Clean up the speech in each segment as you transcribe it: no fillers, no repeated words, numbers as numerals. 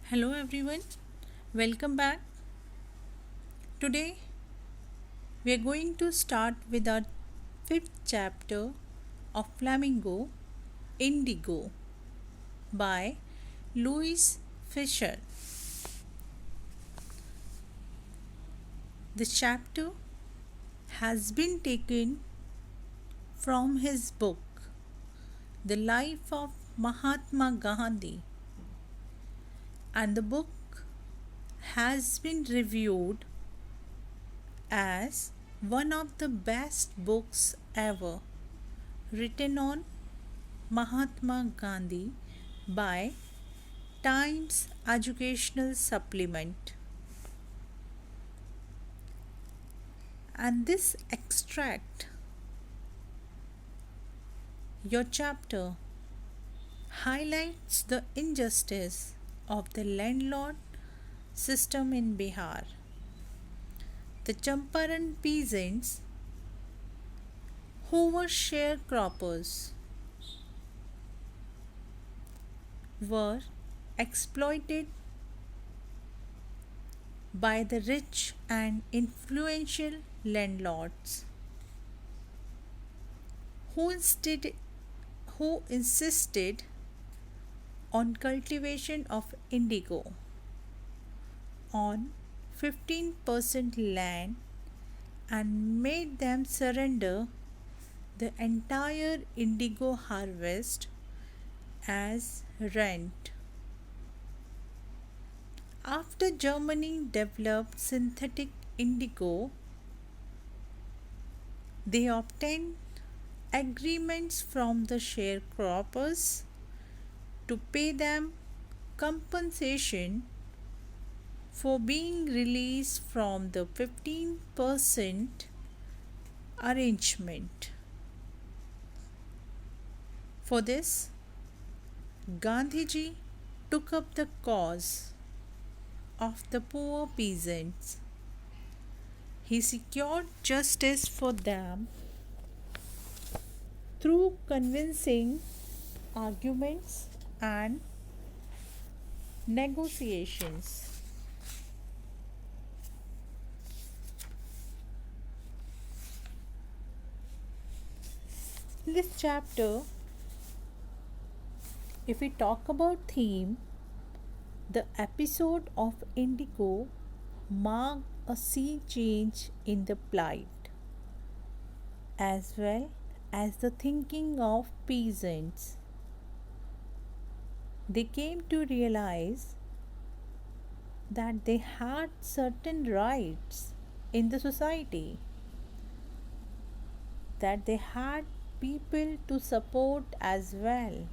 Hello everyone, welcome back. Today we are going to start with our fifth chapter of Flamingo Indigo by Louis Fisher. This chapter has been taken from his book The Life of Mahatma Gandhi, and the book has been reviewed as one of the best books ever written on Mahatma Gandhi by Times Educational Supplement. And this extract, your chapter, highlights the injustice of the landlord system in Bihar. The Champaran peasants, who were sharecroppers, were exploited by the rich and influential landlords who insisted on cultivation of indigo on 15% land and made them surrender the entire indigo harvest as rent. After Germany developed synthetic indigo, they obtained agreements from the sharecroppers to pay them compensation for being released from the 15% arrangement. For this, Gandhiji took up the cause of the poor peasants. He secured justice for them through convincing arguments and negotiations. In this chapter, if we talk about theme, the episode of Indigo marked a sea change in the plight as well as the thinking of peasants. They came to realize that they had certain rights in the society, that they had people to support as well.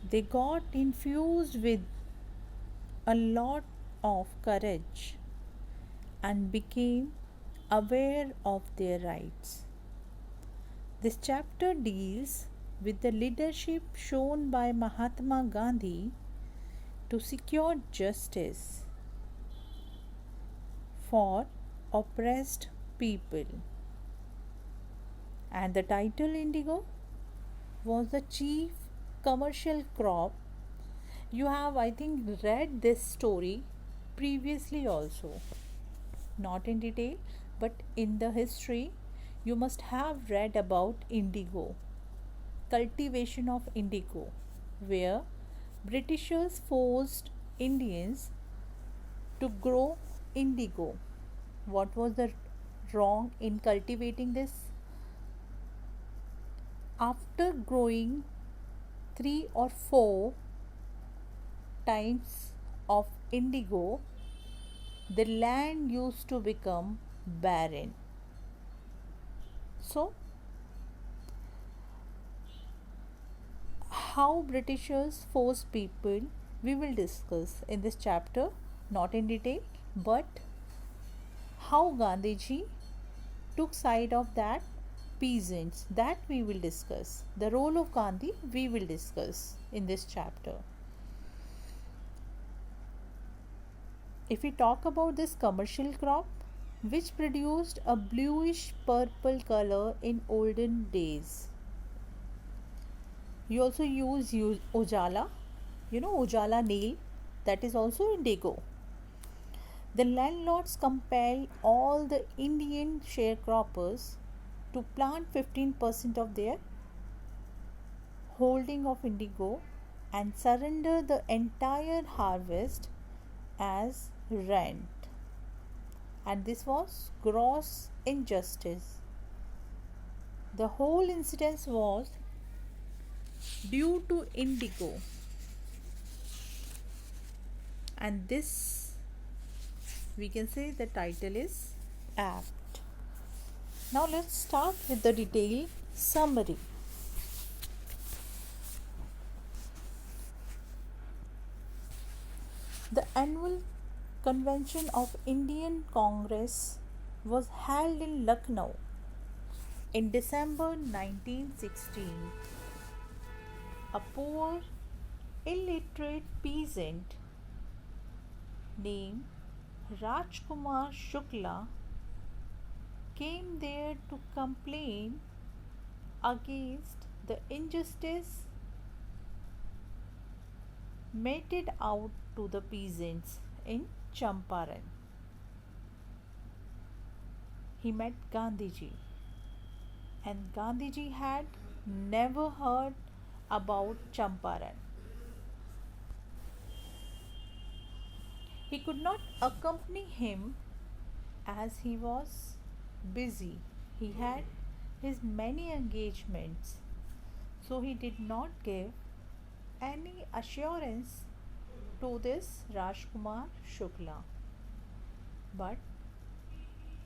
They got infused with a lot of courage and became aware of their rights. This chapter deals with the leadership shown by Mahatma Gandhi to secure justice for oppressed people. And the title Indigo was the chief commercial crop. You have, I think, read this story previously also, not in detail, but in the history, you must have read about indigo, cultivation of indigo, where Britishers forced Indians to grow indigo. What was the wrong in cultivating this? After growing 3 or 4 times of indigo, the land used to become barren. So, how Britishers forced people, we will discuss in this chapter, not in detail, but how Gandhiji took side of that peasants, that we will discuss. The role of Gandhi we will discuss in this chapter. If we talk about this commercial crop, which produced a bluish purple color in olden days. You also use Ujala, Ujala Neil, that is also indigo. The landlords compelled all the Indian sharecroppers to plant 15% of their holding of indigo and surrender the entire harvest as rent. And this was gross injustice. The whole incident was due to indigo, and this we can say the title is apt. Now let's start with the detailed summary. The annual convention of Indian Congress was held in Lucknow in December 1916. A poor, illiterate peasant named Rajkumar Shukla came there to complain against the injustice meted out to the peasants in Champaran. He met Gandhiji, and Gandhiji had never heard about Champaran. He could not accompany him as he was busy. He had his many engagements, so he did not give any assurance to this Rajkumar Shukla. But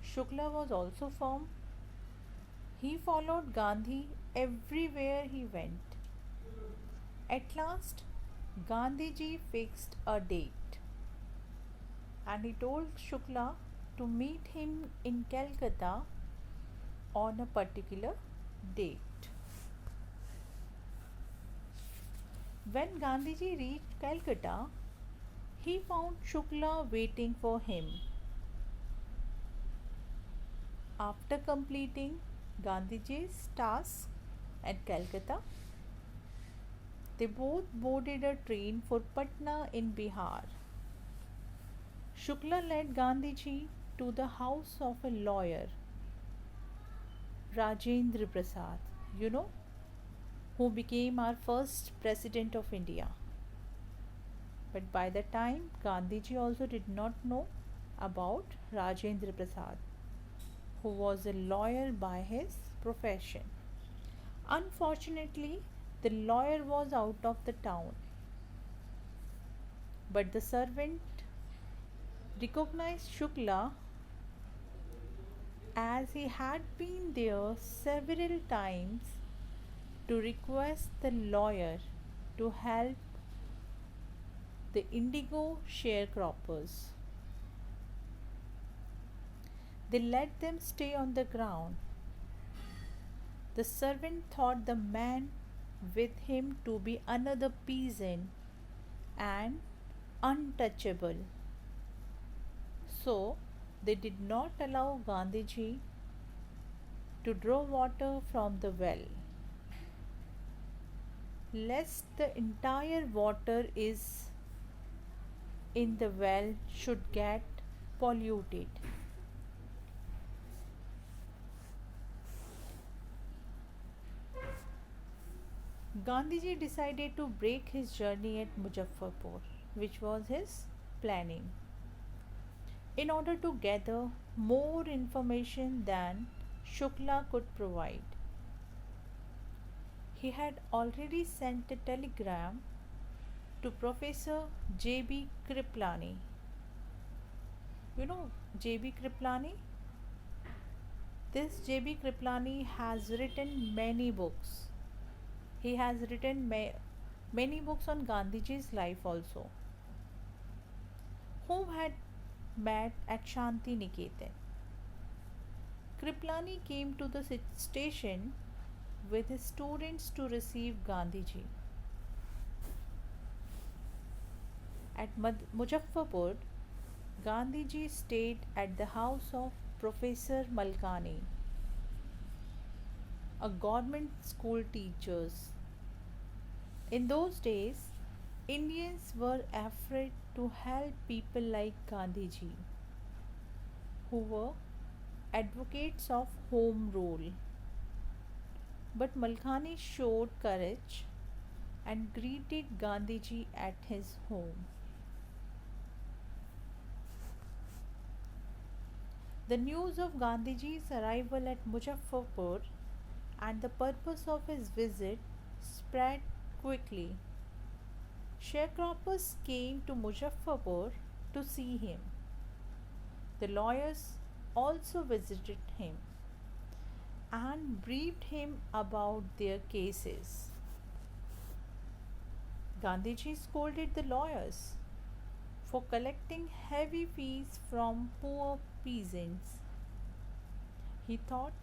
Shukla was also firm. He followed Gandhi everywhere he went. At last, Gandhiji fixed a date, and he told Shukla to meet him in Calcutta on a particular date. When Gandhiji reached Calcutta, he found Shukla waiting for him. After completing Gandhiji's task at Calcutta, they both boarded a train for Patna in Bihar. Shukla led Gandhiji to the house of a lawyer, Rajendra Prasad, you know, who became our first president of India. But by that time, Gandhiji also did not know about Rajendra Prasad, who was a lawyer by his profession. Unfortunately, the lawyer was out of the town, but the servant recognized Shukla as he had been there several times to request the lawyer to help the indigo sharecroppers. They let them stay on the ground. The servant thought the man with him to be another peasant and untouchable. So they did not allow Gandhiji to draw water from the well, lest the entire water is in the well should get polluted. Gandhiji decided to break his journey at Muzaffarpur, which was his planning, in order to gather more information than Shukla could provide. He had already sent a telegram to Professor J.B. Kriplani. You know J.B. Kriplani? This J.B. Kriplani has written many books. He has written many books on Gandhiji's life also, whom had met at Shanti Niketan. Kriplani came to the station with his students to receive Gandhiji. At Muzaffarpur, Gandhiji stayed at the house of Professor Malkani, a government school teacher. In those days, Indians were afraid to help people like Gandhiji, who were advocates of home rule. But Malkhani showed courage and greeted Gandhiji at his home. The news of Gandhiji's arrival at Muzaffarpur and the purpose of his visit spread quickly. Sharecroppers came to Muzaffarpur to see him. The lawyers also visited him and briefed him about their cases. Gandhiji scolded the lawyers for collecting heavy fees from poor peasants. He thought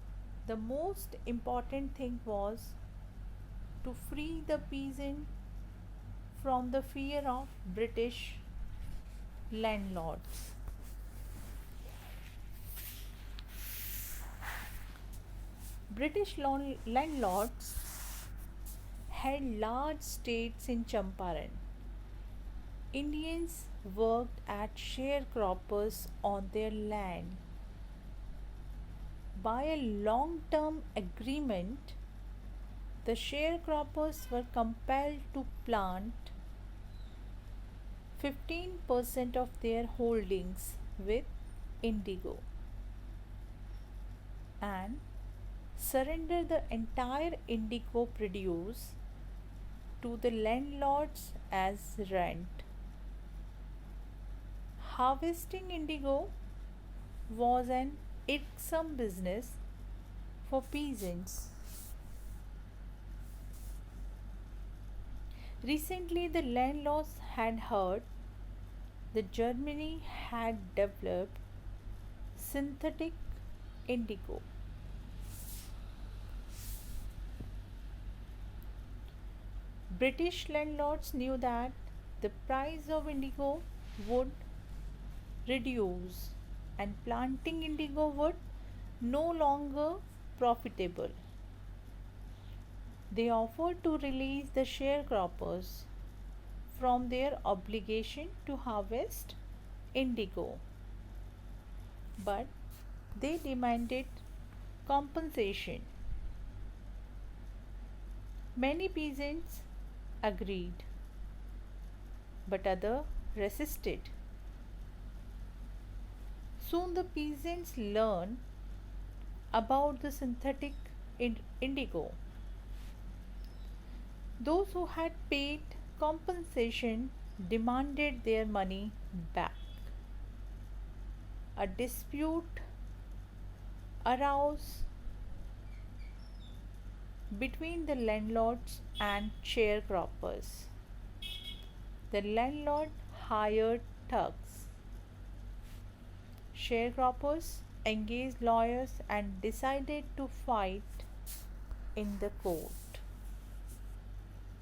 the most important thing was to free the peasant from the fear of British landlords. British landlords had large estates in Champaran. Indians worked as sharecroppers on their land. By a long term agreement, the sharecroppers were compelled to plant 15% of their holdings with indigo and surrender the entire indigo produce to the landlords as rent. Harvesting indigo was an irksome business for peasants. Recently, the landlords had heard that Germany had developed synthetic indigo. British landlords knew that the price of indigo would reduce and planting indigo would no longer profitable. They offered to release the sharecroppers from their obligation to harvest indigo, but they demanded compensation. Many peasants agreed, but others resisted. Soon the peasants learned about the synthetic indigo. Those who had paid compensation demanded their money back. A dispute arose between the landlords and sharecroppers. The landlord hired thugs. Sharecroppers engaged lawyers and decided to fight in the court.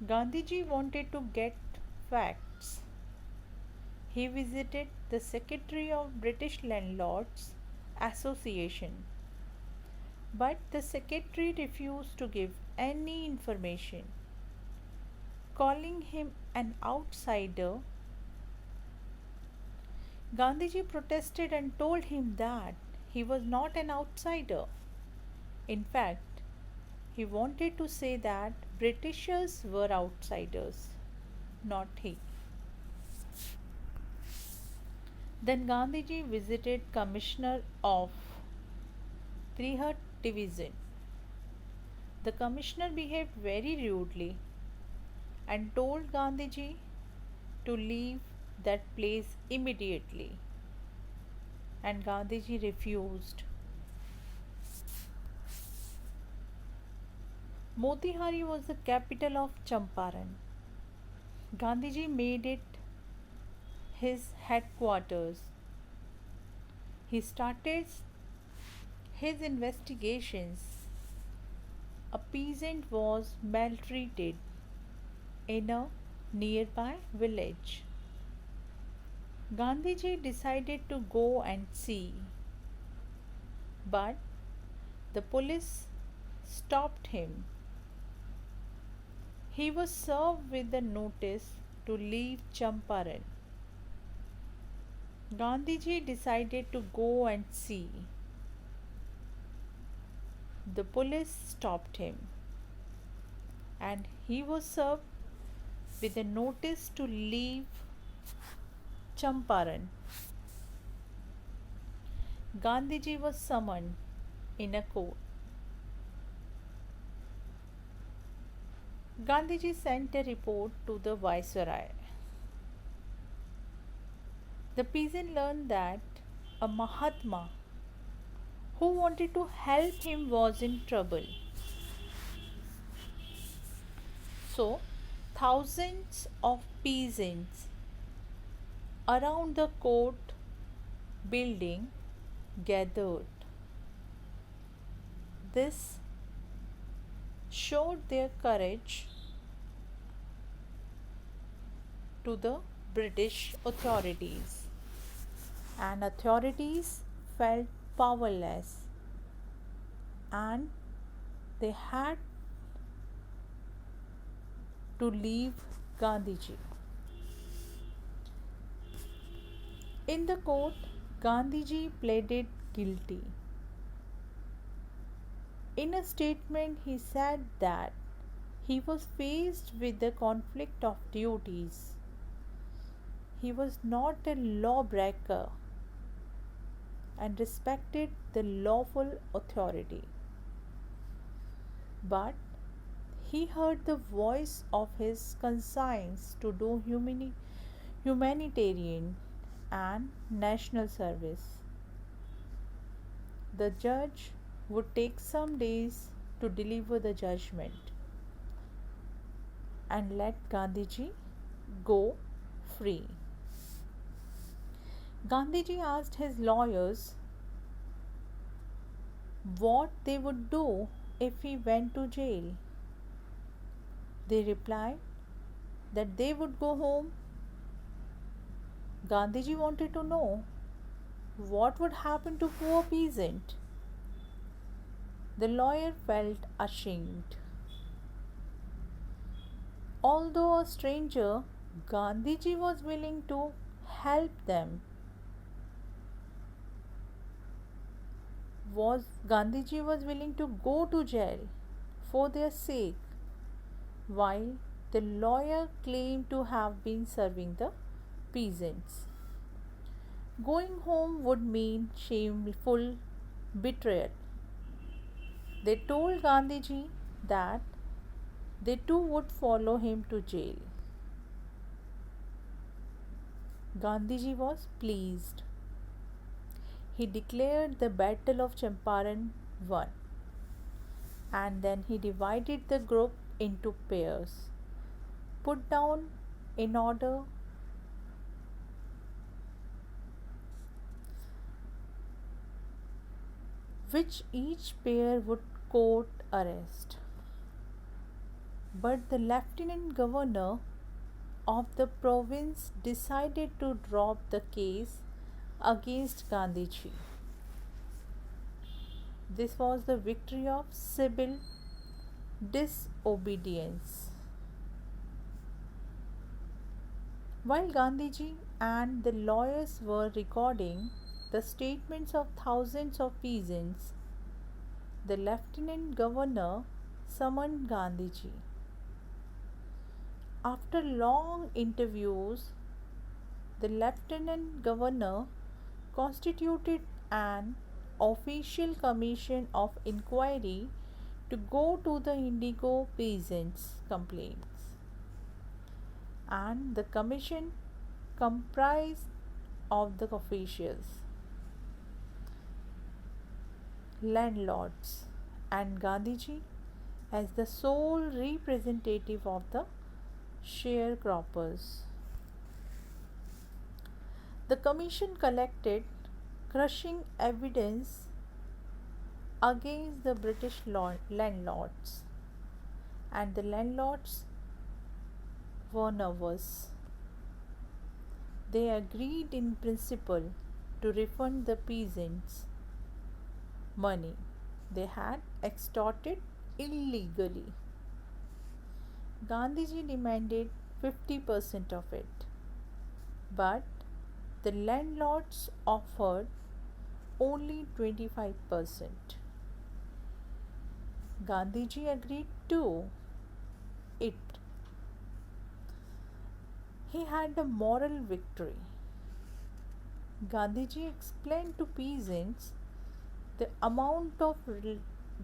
Gandhiji wanted to get facts. He visited the secretary of British Landlords Association, but the secretary refused to give any information. Calling him an outsider, Gandhiji protested and told him that he was not an outsider. In fact, he wanted to say that Britishers were outsiders, not he. Then Gandhiji visited Commissioner of Trihut Division. The commissioner behaved very rudely and told Gandhiji to leave that place immediately. And Gandhiji refused. Motihari was the capital of Champaran. Gandhiji made it his headquarters. He started his investigations. A peasant was maltreated in a nearby village. Gandhiji decided to go and see, but the police stopped him. He was served with a notice to leave Champaran. Gandhiji decided to go and see. The police stopped him and he was served with a notice to leave Champaran. Gandhiji was summoned in a court. Gandhiji sent a report to the viceroy. The peasant learned that a Mahatma who wanted to help him was in trouble. So, thousands of peasants around the court building gathered. This showed their courage to the British authorities, and authorities felt powerless and they had to leave Gandhiji. In the court, Gandhiji pleaded guilty. In a statement, he said that he was faced with the conflict of duties. He was not a lawbreaker and respected the lawful authority. But he heard the voice of his conscience to do humanitarian and national service. The judge would take some days to deliver the judgment and let Gandhiji go free. Gandhiji asked his lawyers what they would do if he went to jail. They replied that they would go home. Gandhiji wanted to know what would happen to poor peasant. The lawyer felt ashamed. Although a stranger, Gandhiji was willing to help them. Gandhiji was willing to go to jail for their sake, while the lawyer claimed to have been serving the peasants. Going home would mean shameful betrayal. They told Gandhiji that they too would follow him to jail. Gandhiji was pleased. He declared the Battle of Champaran won, and then he divided the group into pairs, put down in order which each pair would court arrest. But the lieutenant governor of the province decided to drop the case against Gandhiji. This was the victory of civil disobedience. While Gandhiji and the lawyers were recording the statements of thousands of peasants, the lieutenant governor summoned Gandhiji. After long interviews, the lieutenant governor constituted an official commission of inquiry to go to the indigo peasants' complaints. And the commission comprised of the officials, landlords, and Gandhiji as the sole representative of the sharecroppers. The commission collected crushing evidence against the British landlords, and the landlords were nervous. They agreed in principle to refund the peasants money they had extorted illegally. Gandhiji demanded 50% of it, but the landlords offered only 25%. Gandhiji agreed to it. He had a moral victory. Gandhiji explained to peasants the amount of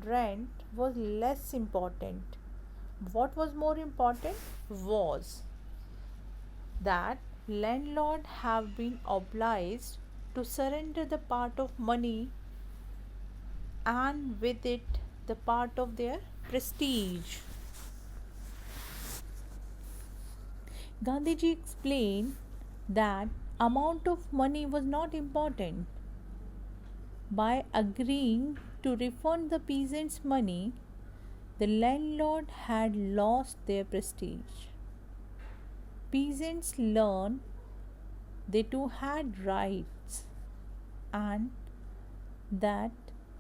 rent was less important. What was more important was that landlord have been obliged to surrender the part of money and with it the part of their prestige. Gandhiji explained that amount of money was not important. By agreeing to refund the peasants' money, the landlord had lost their prestige. Peasants learned they too had rights and that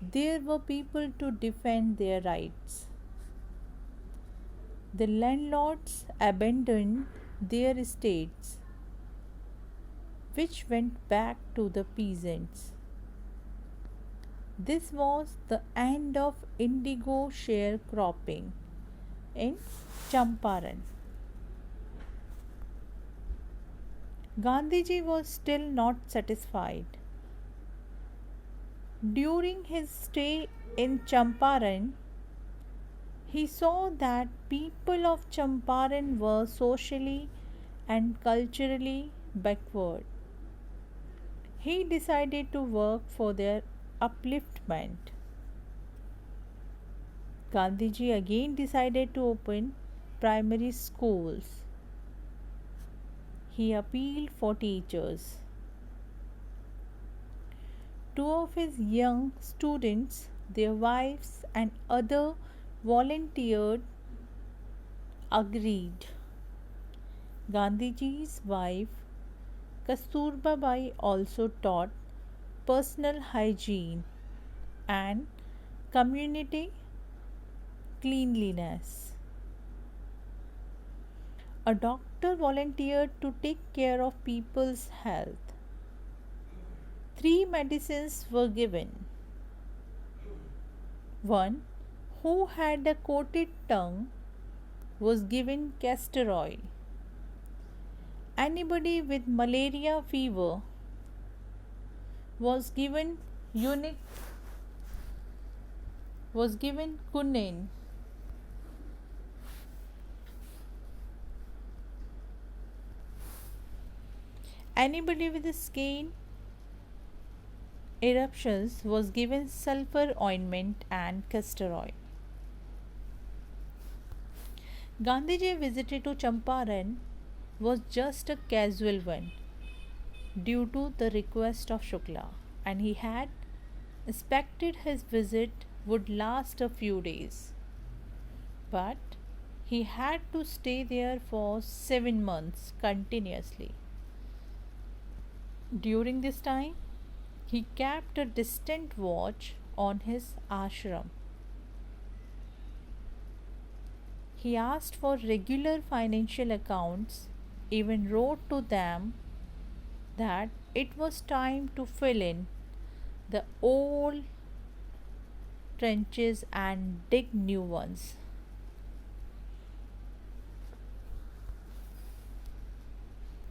there were people to defend their rights. The landlords abandoned their estates, which went back to the peasants. This was the end of indigo sharecropping in Champaran. Gandhiji was still not satisfied. During his stay in Champaran, he saw that people of Champaran were socially and culturally backward. He decided to work for their upliftment. Gandhiji again decided to open primary schools. He appealed for teachers. Two of his young students, their wives, and other volunteered agreed. Gandhiji's wife Kasturba Bai also taught personal hygiene and community cleanliness. A doctor volunteered to take care of people's health. 3 medicines were given. One who had a coated tongue was given castor oil. Anybody with malaria fever was given quinine. Anybody with skin eruptions was given sulfur ointment and castor oil. Gandhiji visited to Champaran was just a casual one due to the request of Shukla, and he had expected his visit would last a few days. But he had to stay there for 7 months continuously. During this time, he kept a distant watch on his ashram. He asked for regular financial accounts, even wrote to them that it was time to fill in the old trenches and dig new ones.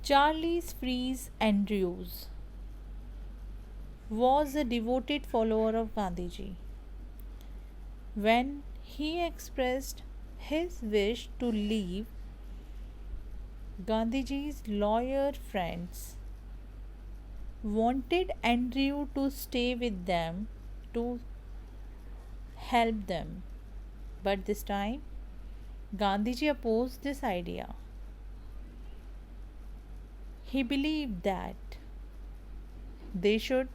Charles Freeze Andrews was a devoted follower of Gandhiji. When he expressed his wish to leave, Gandhiji's lawyer friends wanted Andrew to stay with them to help them. But this time, Gandhiji opposed this idea. He believed that they should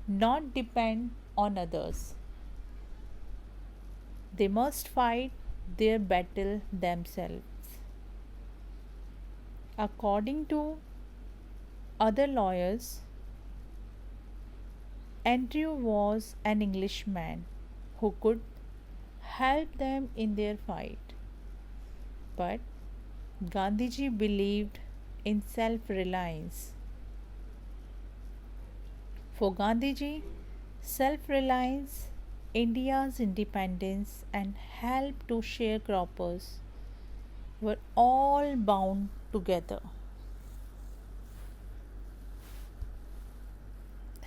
not depend on others. They must fight their battle themselves. According to other lawyers, Andrew was an Englishman who could help them in their fight. But Gandhiji believed in self reliance. For Gandhiji, self reliance, India's independence, and help to sharecroppers were all bound together.